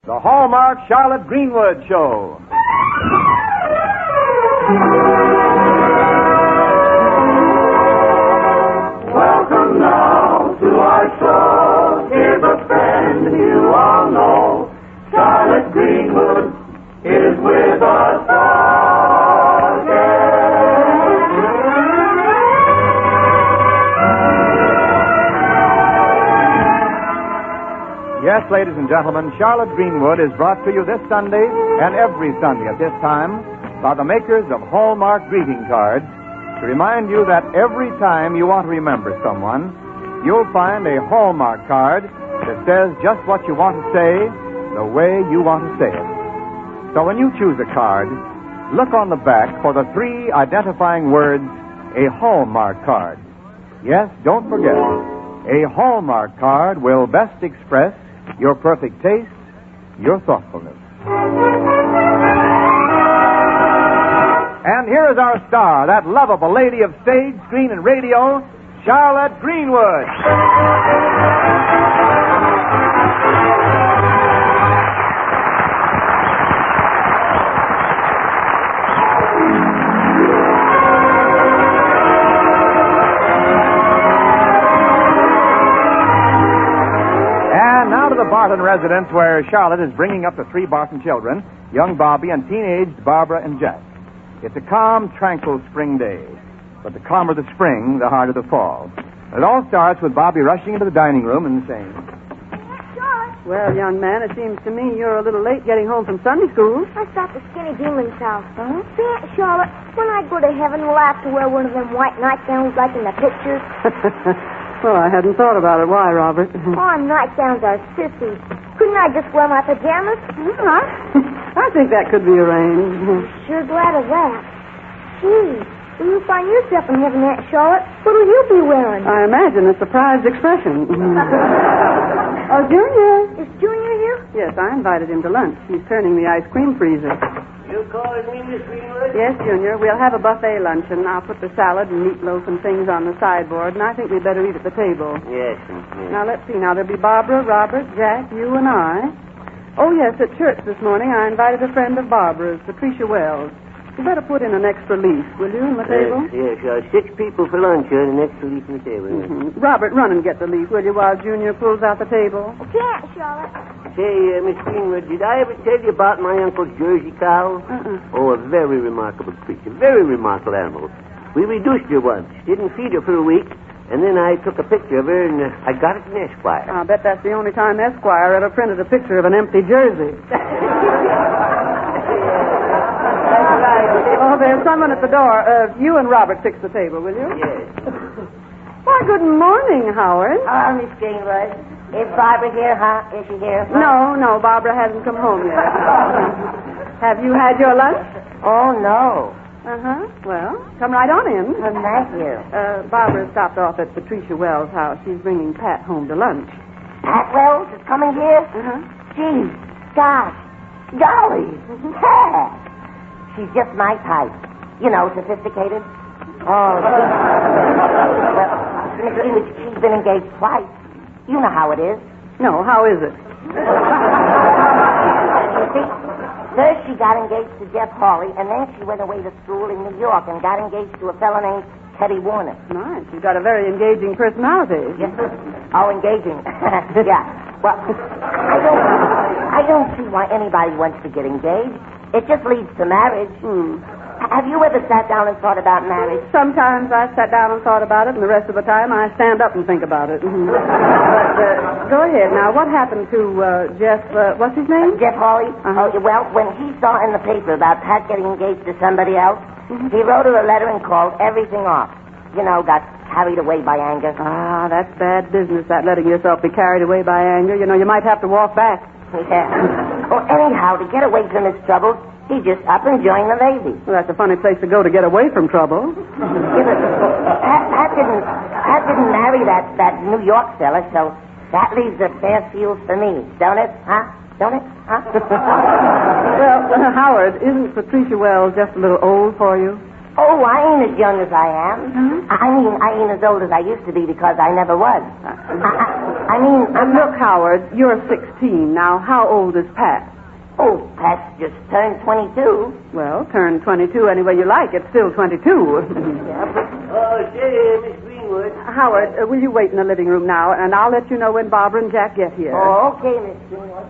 The Hallmark Charlotte Greenwood Show. Welcome now to our show. Here's a friend you all know. Charlotte Greenwood is with us again. Yes, ladies and gentlemen, Charlotte Greenwood is brought to you this Sunday and every Sunday at this time by the makers of Hallmark greeting cards to remind you that every time you want to remember someone, you'll find a Hallmark card that says just what you want to say the way you want to say it. So when you choose a card, look on the back for the 3 identifying words, a Hallmark card. Yes, don't forget, a Hallmark card will best express your perfect taste, your thoughtfulness. And here is our star, that lovable lady of stage, screen, and radio, Charlotte Greenwood. The Barton residence where Charlotte is bringing up the 3 Barton children, young Bobby and teenaged Barbara and Jack. It's a calm, tranquil spring day. But the calmer the spring, the harder the fall. It all starts with Bobby rushing into the dining room and saying, Charlotte. Well, young man, it seems to me you're a little late getting home from Sunday school. I stopped at Skinny Demon's house. Huh? Aunt Charlotte, when I go to heaven, will I have to wear one of them white nightgowns like in the pictures? Well, I hadn't thought about it. Why, Robert? Oh, nightgowns are sissy. Couldn't I just wear my pajamas? I think that could be arranged. Sure glad of that. Gee, when you find yourself in heaven, Aunt Charlotte, what'll you be wearing? I imagine a surprised expression. Oh, Junior. Is Junior here? Yes, I invited him to lunch. He's turning the ice cream freezer. You calling me, Miss Greenwood? Yes, Junior. We'll have a buffet luncheon. I'll put the salad and meatloaf and things on the sideboard, and I think we'd better eat at the table. Yes. Now, let's see. Now, there'll be Barbara, Robert, Jack, you, and I. Oh, yes, at church this morning, I invited a friend of Barbara's, Patricia Wells. You better put in an extra leaf, will you, on the table? Yes. 6 people for lunch here, and an extra leaf on the table. Mm-hmm. Robert, run and get the leaf, will you, while Junior pulls out the table? Okay, Aunt Charlotte. Say, Miss Greenwood, did I ever tell you about my Uncle Jersey cow? Oh, a very remarkable creature. Very remarkable animal. We reduced her once. Didn't feed her for a week. And then I took a picture of her, and I got it in Esquire. I'll bet that's the only time Esquire ever printed a picture of an empty jersey. Oh, there's someone at the door. You and Robert fix the table, will you? Yes. Why, good morning, Howard. Miss Greenwood. Is Barbara here, huh? Is she here? No, Barbara hasn't come home yet. Have you had your lunch? Oh, no. Well, come right on in. Thank you. Barbara stopped off at Patricia Wells' house. She's bringing Pat home to lunch. Pat Wells is coming here? Gee, gosh, golly, Pat. She's just my type. You know, sophisticated. Oh, well, Miss Greenwood, she's been engaged twice. You know how it is. No, how is it? You see, first she got engaged to Jeff Hawley, and then she went away to school in New York and got engaged to a fellow named Teddy Warner. Nice. You've got a very engaging personality. Yes. Oh, engaging. Yeah. Well, I don't see why anybody wants to get engaged. It just leads to marriage. Have you ever sat down and thought about marriage? Sometimes I sat down and thought about it, and the rest of the time I stand up and think about it. But go ahead. Now, what happened to Jeff, what's his name? Jeff Hawley? Oh, well, when he saw in the paper about Pat getting engaged to somebody else, he wrote her a letter and called everything off. You know, got carried away by anger. Ah, that's bad business, that letting yourself be carried away by anger. You know, you might have to walk back. Yeah. Well, anyhow, to get away from his troubles, he just up and joined the Navy. Well, that's a funny place to go to get away from trouble. Pat didn't marry that New York fella, so that leaves a fair field for me, don't it? Huh? Don't it? Huh? Well, Howard, isn't Patricia Wells just a little old for you? Oh, I ain't as young as I am. Hmm? I ain't as old as I used to be because I never was. I mean, Look, Howard, you're 16. Now, how old is Pat? Oh, Pat's just turned 22. Well, turn 22 any way you like. It's still 22. Yeah, but... Oh, say, Miss Greenwood. Howard, will you wait in the living room now, and I'll let you know when Barbara and Jack get here. Oh, okay, Miss Greenwood.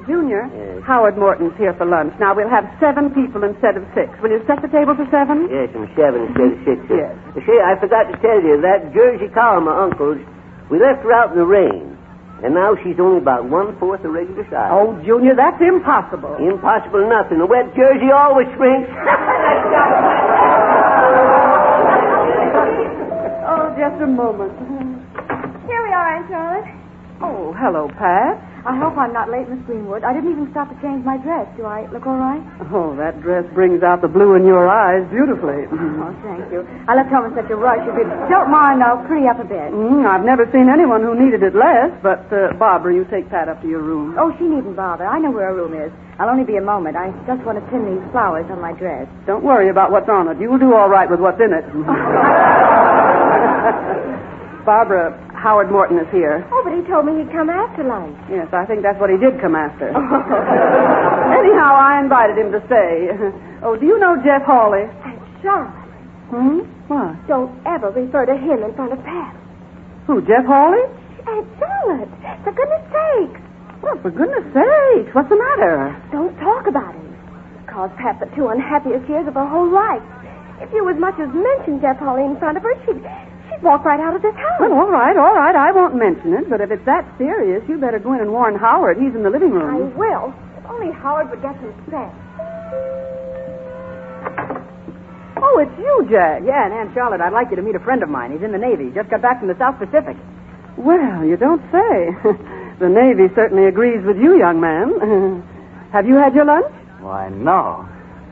Junior, Yes. Howard Morton's here for lunch. Now, we'll have 7 people instead of 6. Will you set the table for 7? Yes, I'm 7 instead of 6. Yes. Say, I forgot to tell you, that Jersey cow, my uncle's, we left her out in the rain. And now she's only about 1/4 the regular size. Oh, Junior, that's impossible. Impossible nothing. A wet jersey always shrinks. Oh, just a moment. Here we are, Aunt Charlotte. Oh, hello, Pat. I hope I'm not late, Miss Greenwood. I didn't even stop to change my dress. Do I look all right? Oh, that dress brings out the blue in your eyes beautifully. Oh, thank you. I left home in such a rush. If you don't mind, I'll pretty up a bit. I've never seen anyone who needed it less, but, Barbara, you take Pat up to your room. Oh, she needn't bother. I know where her room is. I'll only be a moment. I just want to pin these flowers on my dress. Don't worry about what's on it. You'll do all right with what's in it. Barbara, Howard Morton is here. Oh, but he told me he'd come after lunch. Yes, I think that's what he did come after. Anyhow, I invited him to stay. Oh, do you know Jeff Hawley? Aunt Charlotte, What? don't ever refer to him in front of Pat. Who, Jeff Hawley? Aunt Charlotte, for goodness sake, Well, for goodness sakes, what's the matter? don't talk about him. It caused Pat the 2 unhappiest years of her whole life. If you as much as mentioned Jeff Hawley in front of her, she'd walk right out of this house. Well, all right. I won't mention it, but if it's that serious, you better go in and warn Howard. He's in the living I room. will. If only Howard would get some sense. Oh, it's you, Jack. Yeah, and Aunt Charlotte, I'd like you to meet a friend of mine. He's in the Navy. Just got back from the South Pacific. Well, you don't say. The Navy certainly agrees with you, young man. Have you had your lunch? Why, no.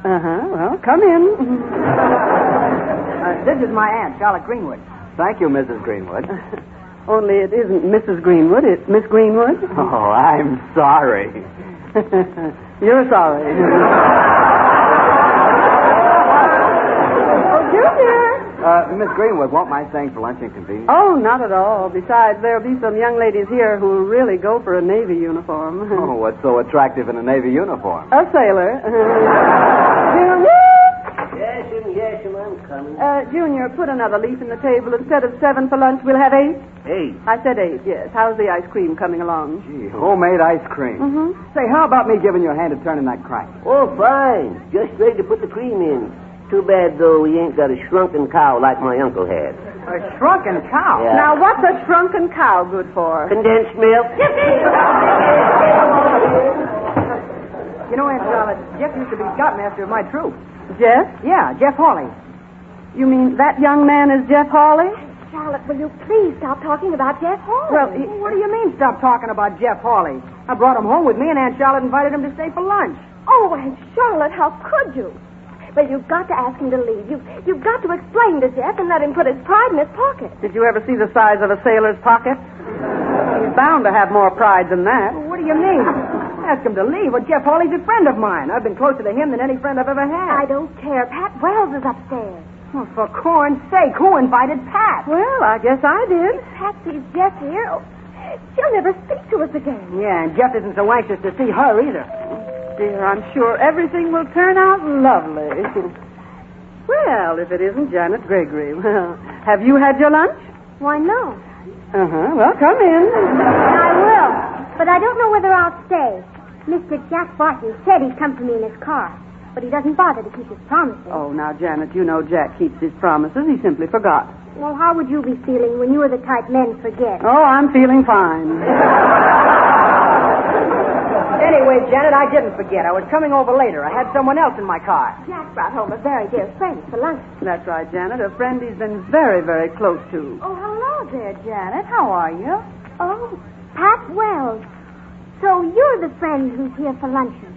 Well, come in. This is my aunt, Charlotte Greenwood. Thank you, Mrs. Greenwood. Only it isn't Mrs. Greenwood, it's Miss Greenwood. Oh, I'm sorry. You're sorry. Oh, Junior. Miss Greenwood, won't my staying for lunch inconvenient? Oh, not at all. Besides, there'll be some young ladies here who'll really go for a Navy uniform. Oh, what's so attractive in a Navy uniform? A sailor. Yes, I'm coming. Junior, put another leaf in the table. Instead of 7 for lunch, we'll have 8. 8. I said 8, yes. How's the ice cream coming along? Gee, homemade ice cream. Say, how about me giving you a hand at turning that crank? Oh, fine. Just ready to put the cream in. Too bad, though, we ain't got a shrunken cow like my uncle had. A shrunken cow? Yeah. Now, what's a shrunken cow good for? Condensed milk. You know, Aunt Charlotte, Jeff used to be scoutmaster of my troop. Jeff? Yeah, Jeff Hawley. You mean that young man is Jeff Hawley? Charlotte, will you please stop talking about Jeff Hawley? Well, what do you mean, stop talking about Jeff Hawley? I brought him home with me, and Aunt Charlotte invited him to stay for lunch. Oh, Aunt Charlotte, how could you? Well, you've got to ask him to leave. You've got to explain to Jeff and let him put his pride in his pocket. Did you ever see the size of a sailor's pocket? He's bound to have more pride than that. Well, what do you mean? Ask him to leave. Well, Jeff Hawley's a friend of mine. I've been closer to him than any friend I've ever I had. don't care. Pat Wells is upstairs. Oh, for corn's sake, who invited Pat? Well, I guess I did. If Pat sees Jeff here, she'll never speak to us again. Yeah, and Jeff isn't so anxious to see her either. Dear, I'm sure everything will turn out lovely. Well, if it isn't Janet Gregory. Well, have you had your lunch? Why, no. Well, come in. I will, but I don't know whether I'll stay. Mr. Jack Barton said he'd come for me in his car, but he doesn't bother to keep his promises. Oh, now, Janet, you know Jack keeps his promises. He simply forgot. Well, how would you be feeling when you were the type men forget? Oh, I'm feeling fine. Anyway, Janet, I didn't forget. I was coming over later. I had someone else in my car. Jack brought home a very dear friend for lunch. That's right, Janet. A friend he's been very, very close to. Oh, hello there, Janet. How are you? Oh, Pat Wells. So you're the friend who's here for luncheon.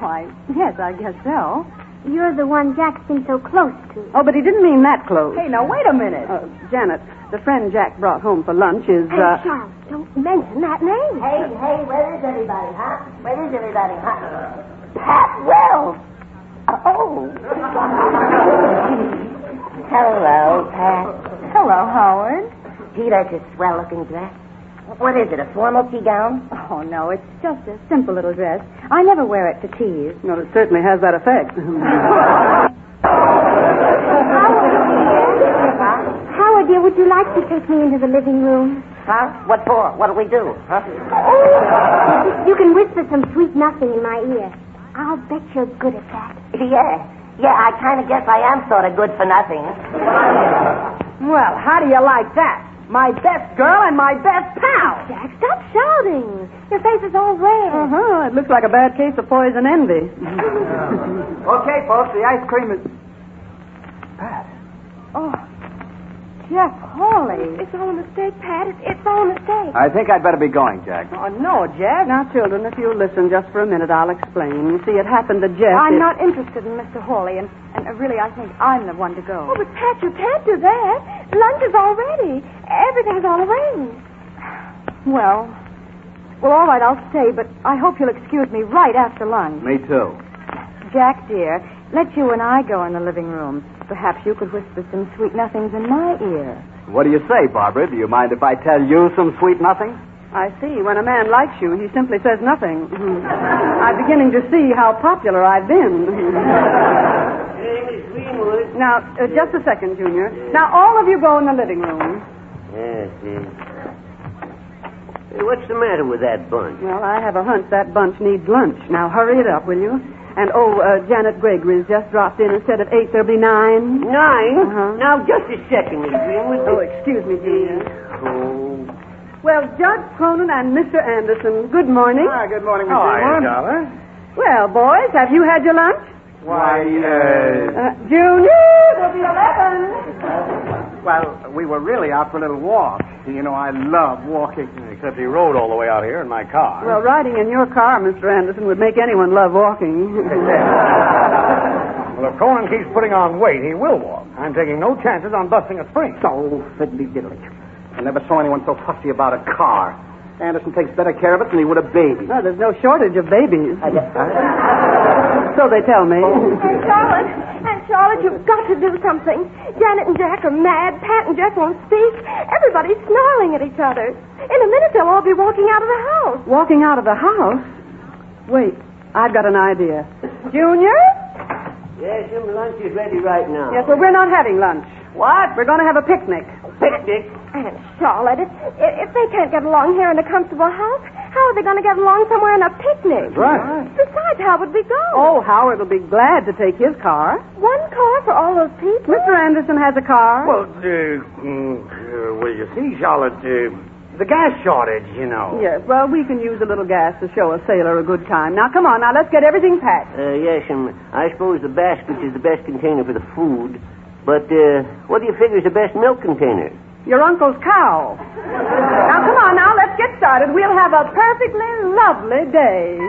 Why, yes, I guess so. You're the one Jack's been so close to. Oh, but he didn't mean that close. Hey, now, wait a minute. Janet, the friend Jack brought home for lunch is, Hey, Charles, don't mention that name. Hey, where is everybody, huh? Where is everybody, huh? Pat Wells. Oh. Hello, Pat. Hello, Howard. Gee, that's a swell-looking dress. What is it, a formal tea gown? Oh, no, it's just a simple little dress. I never wear it to teas. Well, it certainly has that effect. Howard, dear, would you like to take me into the living room? Huh? What for? What do we do? Huh? Oh, you can whisper some sweet nothing in my ear. I'll bet you're good at that. Yeah, I kind of guess I am sort of good for nothing. Well, how do you like that? My best girl and my best pal. Jack, stop shouting. Your face is all red. Uh-huh. It looks like a bad case of poison envy. Okay, folks, the ice cream is... Pat. Oh, Jeff Hawley. It's all a mistake, Pat. It's all a mistake. I think I'd better be going, Jack. Oh, no, Jeff. Now, children, if you'll listen just for a minute, I'll explain. You see, it happened to Jeff. I'm not interested in Mr. Hawley, and really, I think I'm the one to go. Oh, but Pat, you can't do that. Lunch is all ready. Everything's all arranged. Well, all right, I'll stay, but I hope you'll excuse me right after lunch. Me too. Jack, dear, let you and I go in the living room. Perhaps you could whisper some sweet nothings in my ear. What do you say, Barbara? Do you mind if I tell you some sweet nothings? I see. When a man likes you, he simply says nothing. I'm beginning to see how popular I've been. Hey, Miss Greenwood. Now, just a second, Junior. Now, all of you go in the living room. Yes. Hey, what's the matter with that bunch? Well, I have a hunch that bunch needs lunch. Now, hurry it up, will you? And, Janet Gregory's just dropped in and said at 8 there'll be 9. 9? Uh-huh. Now, just a second, Miss Greenwood. Oh, excuse me, Junior. Oh. Well, Judge Cronin and Mr. Anderson, good morning. Hi, good morning, Miss How are you, Greenwood. Charlotte? Well, boys, have you had your lunch? Why, Junior, it'll be 11. Well, we were really out for a little walk. You know, I love walking. except he rode all the way out here in my car. Well, riding in your car, Mr. Anderson, would make anyone love walking. Well, if Conan keeps putting on weight, he will walk. I'm taking no chances on busting a spring. So fiddly diddly. I never saw anyone so fussy about a car. Anderson takes better care of it than he would a baby. No, there's no shortage of babies. So they tell me. And Charlotte, you've got to do something. Janet and Jack are mad. Pat and Jeff won't speak. Everybody's snarling at each other. In a minute, they'll all be walking out of the house. Walking out of the house? Wait, I've got an idea. Junior? Yes, your lunch is ready right now. Yes, well, we're not having lunch. What? We're going to have a picnic. Picnic? And Charlotte, if they can't get along here in a comfortable house, how are they going to get along somewhere in a picnic? That's right. Besides, how would we go? Oh, Howard will be glad to take his car. One car for all those people? Mr. Anderson has a car. Well, you see, Charlotte, the gas shortage, you know. Yes, well, we can use a little gas to show a sailor a good time. Now, come on, now, let's get everything packed. Yes, and I suppose the basket is the best container for the food. But what do you figure is the best milk container? Your uncle's cow. Now, come on, now, let's get started. We'll have a perfectly lovely day.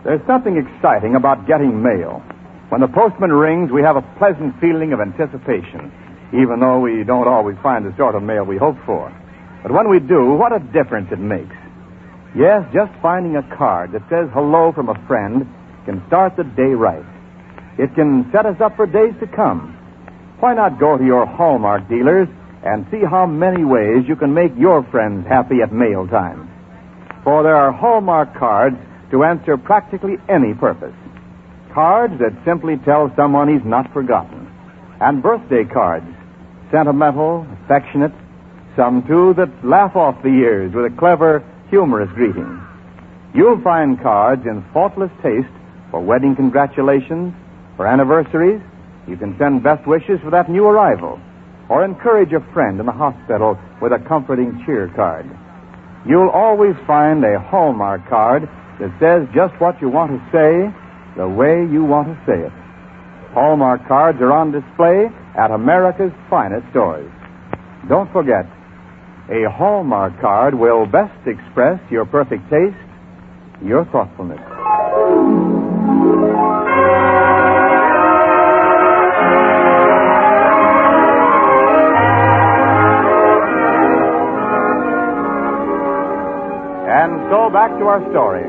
There's something exciting about getting mail. When the postman rings, we have a pleasant feeling of anticipation, even though we don't always find the sort of mail we hope for. But when we do, what a difference it makes. Yes, just finding a card that says hello from a friend can start the day right. It can set us up for days to come. Why not go to your Hallmark dealers and see how many ways you can make your friends happy at mail time? For there are Hallmark cards to answer practically any purpose. Cards that simply tell someone he's not forgotten. And birthday cards, sentimental, affectionate, some, too, that laugh off the years with a clever, humorous greeting. You'll find cards in faultless taste for wedding congratulations, for anniversaries. You can send best wishes for that new arrival, or encourage a friend in the hospital with a comforting cheer card. You'll always find a Hallmark card that says just what you want to say, the way you want to say it. Hallmark cards are on display at America's finest stores. Don't forget, a Hallmark card will best express your perfect taste, your thoughtfulness. And so back to our story.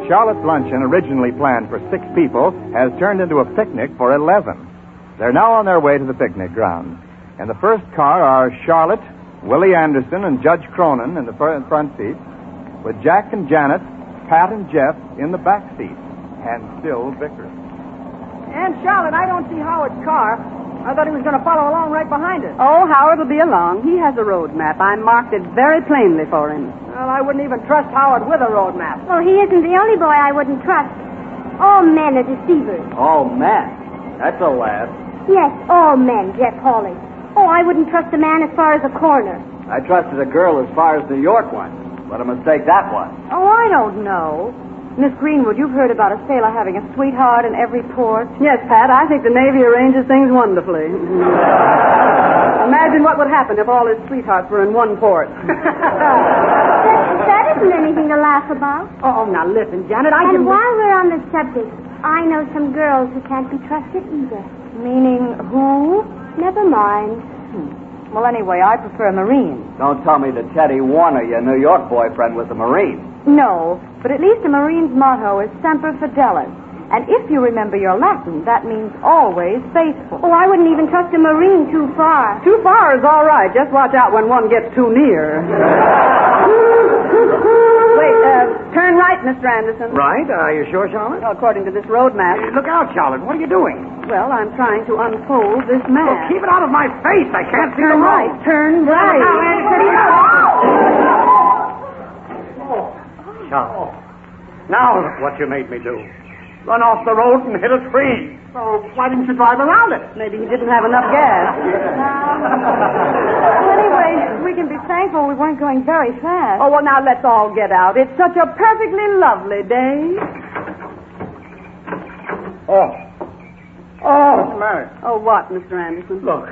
Charlotte's luncheon, originally planned for 6 people, has turned into a picnic for 11. They're now on their way to the picnic ground. In the first car are Charlotte, Willie Anderson, and Judge Cronin in the front seat, with Jack and Janet, Pat and Jeff in the back seat, and still bickering. And Charlotte, I don't see Howard's car. I thought he was going to follow along right behind us. Oh, Howard will be along. He has a road map. I marked it very plainly for him. Well, I wouldn't even trust Howard with a road map. Well, he isn't the only boy I wouldn't trust. All men are deceivers. Oh, man. That's a laugh. Yes, all men, Jeff Hawley. Oh, I wouldn't trust a man as far as a corner. I trusted a girl as far as New York went. What a mistake that was. Oh, I don't know. Miss Greenwood, you've heard about a sailor having a sweetheart in every port. Yes, Pat, I think the Navy arranges things wonderfully. Imagine what would happen if all his sweethearts were in one port. That isn't anything to laugh about. Oh, now listen, Janet, And while we're on the subject, I know some girls who can't be trusted either. Meaning who? Never mind. Well, anyway, I prefer a Marine. Don't tell me that Teddy Warner, your New York boyfriend, was a Marine. No, but at least a Marine's motto is Semper Fidelis. And if you remember your Latin, that means always faithful. Oh, I wouldn't even trust a Marine too far. Too far is all right. Just watch out when one gets too near. Wait, turn right, Mr. Anderson. Right? Are you sure, Charlotte? Well, according to this road map. Look out, Charlotte. What are you doing? Well, I'm trying to unfold this map. Keep it out of my face. I can't see Turn the right. road. Turn right. Charlotte. Now look what you made me do. Run off the road and hit a tree. So why didn't you drive around it? Maybe he didn't have enough gas. Well, anyway, we can be thankful we weren't going very fast. Oh, well, now let's all get out. It's such a perfectly lovely day. Oh. What's the matter? Oh, what, Mr. Anderson? Look.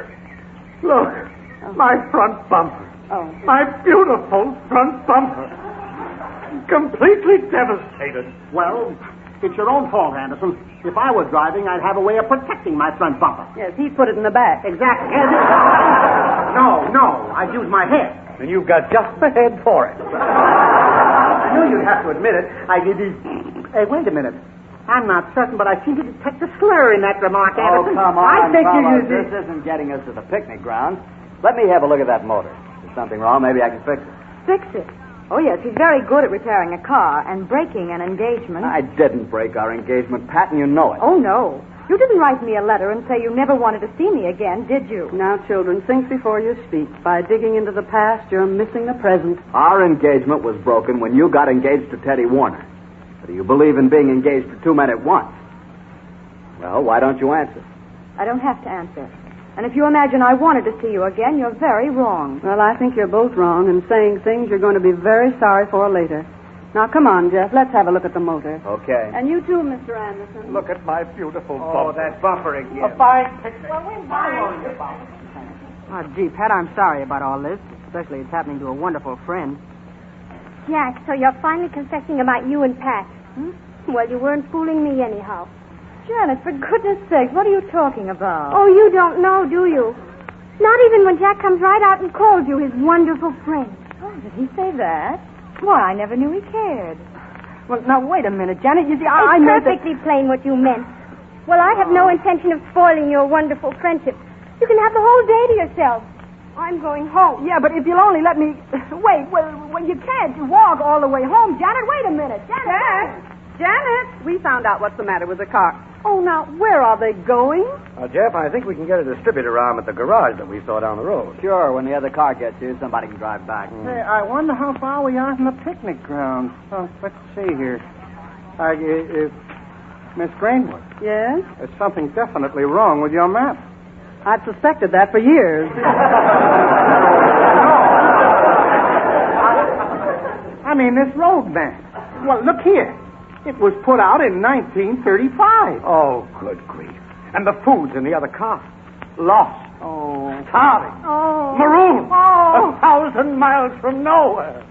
My front bumper. Oh. My beautiful front bumper. Completely devastated. Well, it's your own fault, Anderson. If I were driving, I'd have a way of protecting my front bumper. Yes, he put it in the back. Exactly. No. I'd use my head. And you've got just the head for it. I knew you'd have to admit it. I did. Hey, wait a minute. I'm not certain, but I seem to detect a slur in that remark, Anderson. Oh, come on, I think fellas. you use This isn't getting us to the picnic ground. Let me have a look at that motor. If there's something wrong, maybe I can fix it. Fix it. Oh, yes, he's very good at repairing a car and breaking an engagement. I didn't break our engagement, Pat, and you know it. Oh, no. You didn't write me a letter and say you never wanted to see me again, did you? Now, children, think before you speak. By digging into the past, you're missing the present. Our engagement was broken when you got engaged to Teddy Warner. But do you believe in being engaged to 2 men at once? Well, why don't you answer? I don't have to answer. And if you imagine I wanted to see you again, you're very wrong. Well, I think you're both wrong and saying things you're going to be very sorry for later. Now, come on, Jeff. Let's have a look at the motor. Okay. And you too, Mr. Anderson. Look at my beautiful bumper. Oh, that bumper again. A fine picture. Oh, gee, Pat, I'm sorry about all this. Especially it's happening to a wonderful friend. Jack, so you're finally confessing about you and Pat. Well, you weren't fooling me anyhow. Janet, for goodness sake, what are you talking about? Oh, you don't know, do you? Not even when Jack comes right out and calls you his wonderful friend. Oh, did he say that? Why, I never knew he cared. Well, now, wait a minute, Janet. You see, It's I meant perfectly plain what you meant. Well, I have no intention of spoiling your wonderful friendship. You can have the whole day to yourself. I'm going home. Yeah, but if you'll only let me... Wait, well, you can't walk all the way home. Janet, wait a minute. Janet, we found out what's the matter with the car. Oh, now, where are they going? Jeff, I think we can get a distributor arm at the garage that we saw down the road. Sure, when the other car gets here, somebody can drive back. Hey, I wonder how far we are from the picnic ground. Oh, let's see here. Miss Greenwood, Yes? there's something definitely wrong with your map. I've suspected that for years. I mean, this road map. Well, look here. It was put out in 1935. Oh, good grief. And the food's in the other car. Lost. Oh. Starving. Oh. Marooned. Oh. 1,000 miles from nowhere.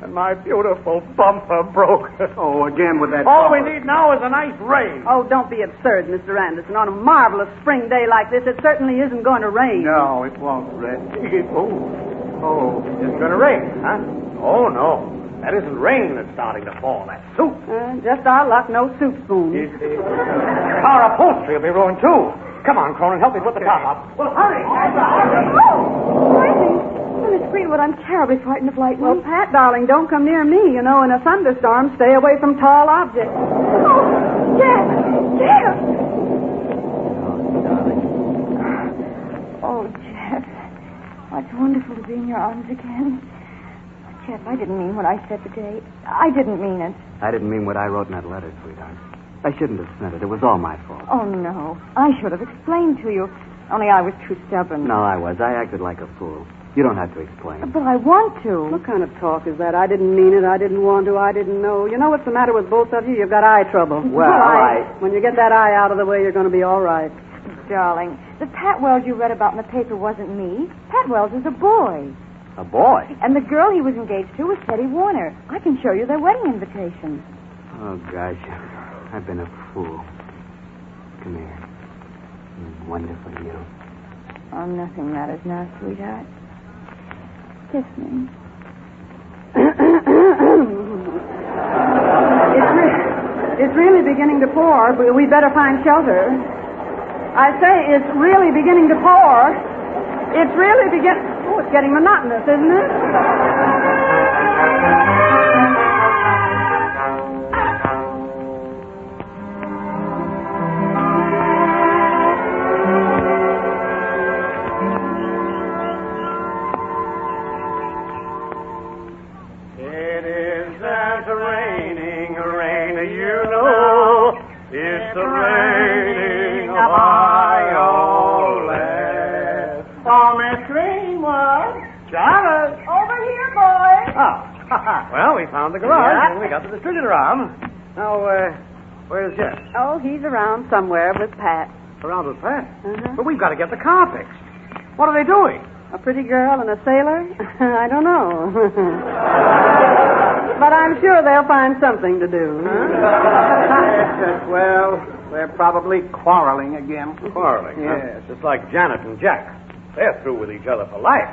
and my beautiful bumper broke. Oh, again with that... All we need now is a nice rain. Oh, don't be absurd, Mr. Anderson. On a marvelous spring day like this, it certainly isn't going to rain. No, it won't, Red. Oh, it's going to rain, huh? Oh, no. That isn't rain that's starting to fall. That's soup. Just our luck, no soup spoon. Our upholstery will be ruined, too. Come on, Cronin, help me put the top up. Well, hurry. Oh, Miss Greenwood, I'm terribly frightened of lightning. Well, Pat, darling, don't come near me. You know, in a thunderstorm, stay away from tall objects. Oh, Jeff! Jeff! Oh, Jeff. Oh, it's wonderful to be in your arms again. Jeff, I didn't mean what I said today. I didn't mean it. I didn't mean what I wrote in that letter, sweetheart. I shouldn't have sent it. It was all my fault. Oh, no. I should have explained to you. Only I was too stubborn. No, I was. I acted like a fool. You don't have to explain. But I want to. What kind of talk is that? I didn't mean it. I didn't want to. I didn't know. You know what's the matter with both of you? You've got eye trouble. Well, when you get that eye out of the way, you're going to be all right. Darling, the Pat Wells you read about in the paper wasn't me. Pat Wells is a boy. A boy? And the girl he was engaged to was Teddy Warner. I can show you their wedding invitation. Oh, gosh. I've been a fool. Come here. Wonderful you. Oh, nothing matters now, sweetheart. Kiss me. It's really beginning to pour. But we'd better find shelter. I say it's really beginning to pour. It's really Oh, it's getting monotonous, isn't it? It isn't raining, you know. It's the raining of Violet. Oh, Miss Greenwood. Charlotte. Over here, boys. Oh. Well, we found the garage and we got the distributor arm. Now, where's Jeff? Oh, he's around somewhere with Pat. Around with Pat? But we've got to get the car fixed. What are they doing? A pretty girl and a sailor? I don't know. But I'm sure they'll find something to do. Well, they're probably quarreling again. Quarreling, Yes. huh? Just like Janet and Jack. They're through with each other for life.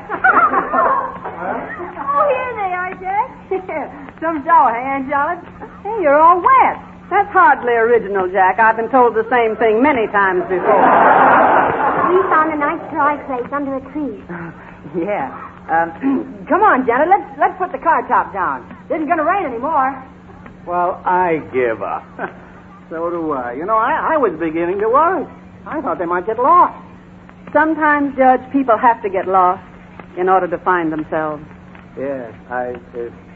Oh, here they are, Jack. Some shower, hey, Aunt Charlotte? Hey, you're all wet. That's hardly original, Jack. I've been told the same thing many times before. We found a nice dry place under a tree. Yeah. Come on, Janet. Let's put the car top down. It isn't going to rain anymore. Well, I give up. So do I. You know, I was beginning to worry. I thought they might get lost. Sometimes, Judge, people have to get lost in order to find themselves. Yes, I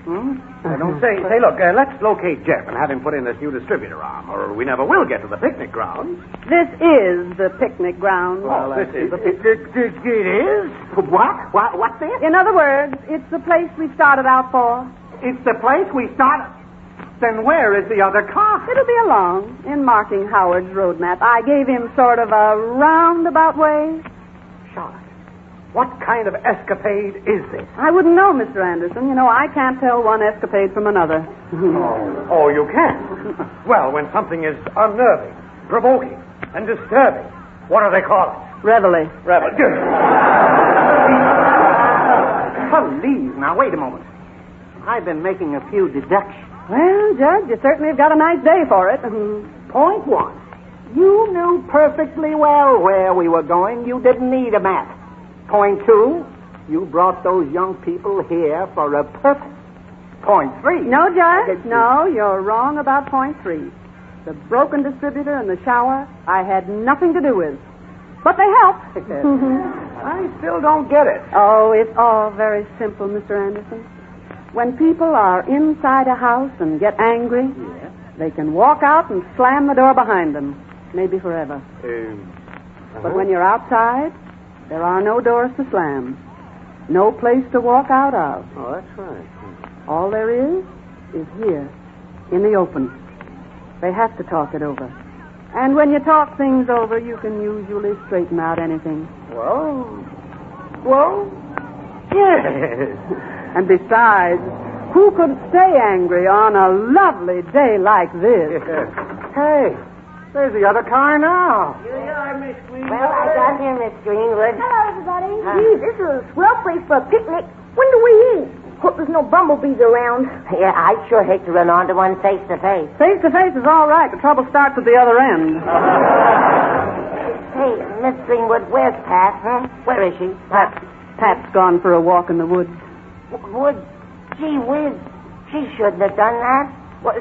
don't say. Say, look, let's locate Jeff and have him put in this new distributor arm, or we never will get to the picnic grounds. This is the picnic ground. Well, this is the picnic. It is? What? What's this? In other words, it's the place we started out for. It's the place we started. Then where is the other car? It'll be along in marking Howard's road map. I gave him sort of a roundabout way. Charlotte, what kind of escapade is this? I wouldn't know, Mr. Anderson. You know, I can't tell one escapade from another. Oh, you can't? Well, when something is unnerving, provoking, and disturbing, what do they call it? Reveille. Please, now, wait a moment. I've been making a few deductions. Well, Judge, you certainly have got a nice day for it. Point one. You knew perfectly well where we were going. You didn't need a map. Point two. You brought those young people here for a purpose. Point three. No, Judge. No, you're wrong about point three. The broken distributor and the shower I had nothing to do with. But they helped. I still don't get it. Oh, it's all very simple, Mr. Anderson. When people are inside a house and get angry, they can walk out and slam the door behind them, maybe forever. But when you're outside, there are no doors to slam, no place to walk out of. Oh, that's right. All there is here, in the open. They have to talk it over. And when you talk things over, you can usually straighten out anything. Well, yes. And besides, who could stay angry on a lovely day like this? Hey, there's the other car now. Here you are, Miss Greenwood. Well, I got here, Miss Greenwood. Hello, everybody. Gee, this is a swell place for a picnic. When do we eat? Hope there's no bumblebees around. Yeah, I'd sure hate to run onto one face to face. Face to face is all right. The trouble starts at the other end. Hey, Miss Greenwood, where's Pat, huh? Where is she? Pat's gone for a walk in the woods. Woods? Gee whiz. She shouldn't have done that. Well,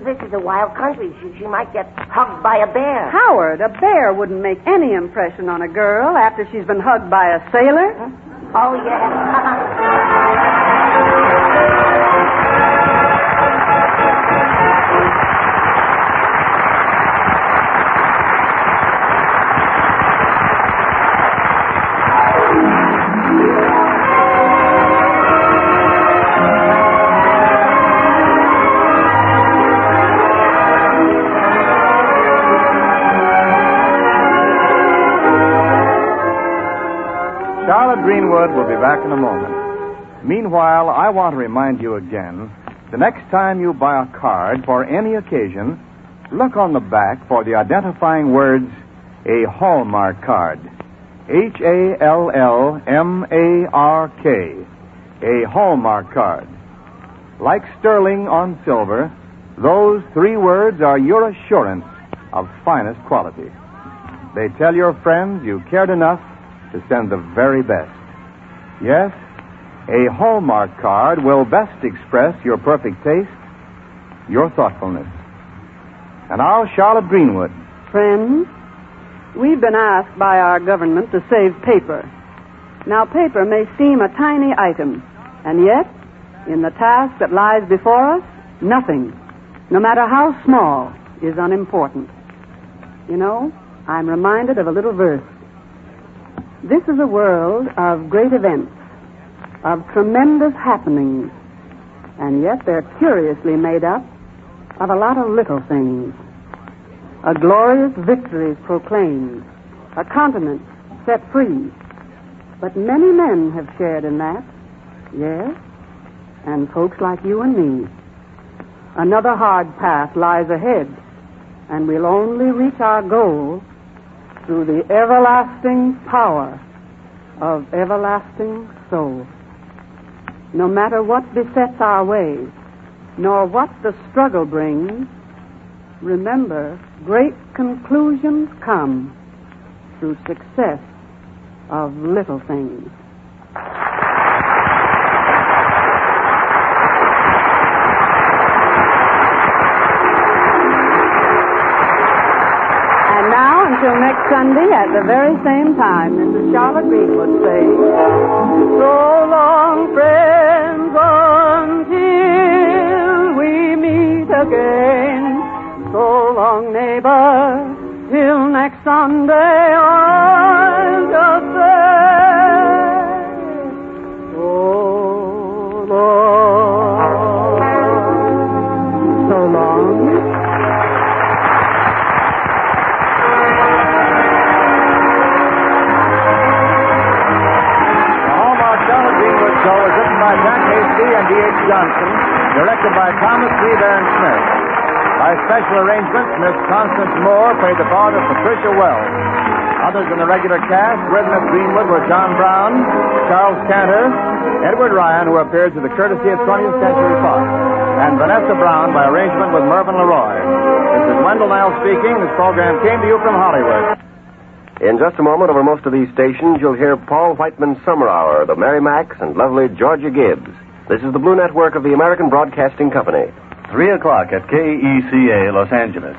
this is a wild country. She might get hugged by a bear. Howard, a bear wouldn't make any impression on a girl after she's been hugged by a sailor. Huh? Oh, yeah. Charlotte Greenwood will be back in a moment. Meanwhile, I want to remind you again, the next time you buy a card for any occasion, look on the back for the identifying words, a Hallmark card. Hallmark. A Hallmark card. Like sterling on silver, those 3 words are your assurance of finest quality. They tell your friends you cared enough to send the very best. Yes, a Hallmark card will best express your perfect taste, your thoughtfulness. And now, Charlotte Greenwood. Friends, we've been asked by our government to save paper. Now, paper may seem a tiny item, and yet, in the task that lies before us, nothing, no matter how small, is unimportant. You know, I'm reminded of a little verse. This is a world of great events, of tremendous happenings, and yet they're curiously made up of a lot of little things. A glorious victory is proclaimed, a continent set free. But many men have shared in that, yes, and folks like you and me. Another hard path lies ahead, and we'll only reach our goal through the everlasting power of everlasting soul. No matter what besets our way, nor what the struggle brings, remember, great conclusions come through success of little things. And now, until next Sunday at the very same time, Mrs. Charlotte Greenwood saying, so long, friends, until we meet again. So long, neighbor, till next Sunday, I'll just say, so long. So long. Show is written by Jack Hasty and D.H. Johnson, directed by Thomas C. Baron Smith. By special arrangement, Miss Constance Moore played the part of Patricia Wells. Others in the regular cast with Miss Greenwood were John Brown, Charles Cantor, Edward Ryan, who appeared to the courtesy of 20th Century Fox, and Vanessa Brown by arrangement with Mervyn LeRoy. This is Wendell Niles speaking. This program came to you from Hollywood. In just a moment, over most of these stations, you'll hear Paul Whiteman's Summer Hour, the Mary Macs, and lovely Georgia Gibbs. This is the Blue Network of the American Broadcasting Company. 3 o'clock at KECA, Los Angeles.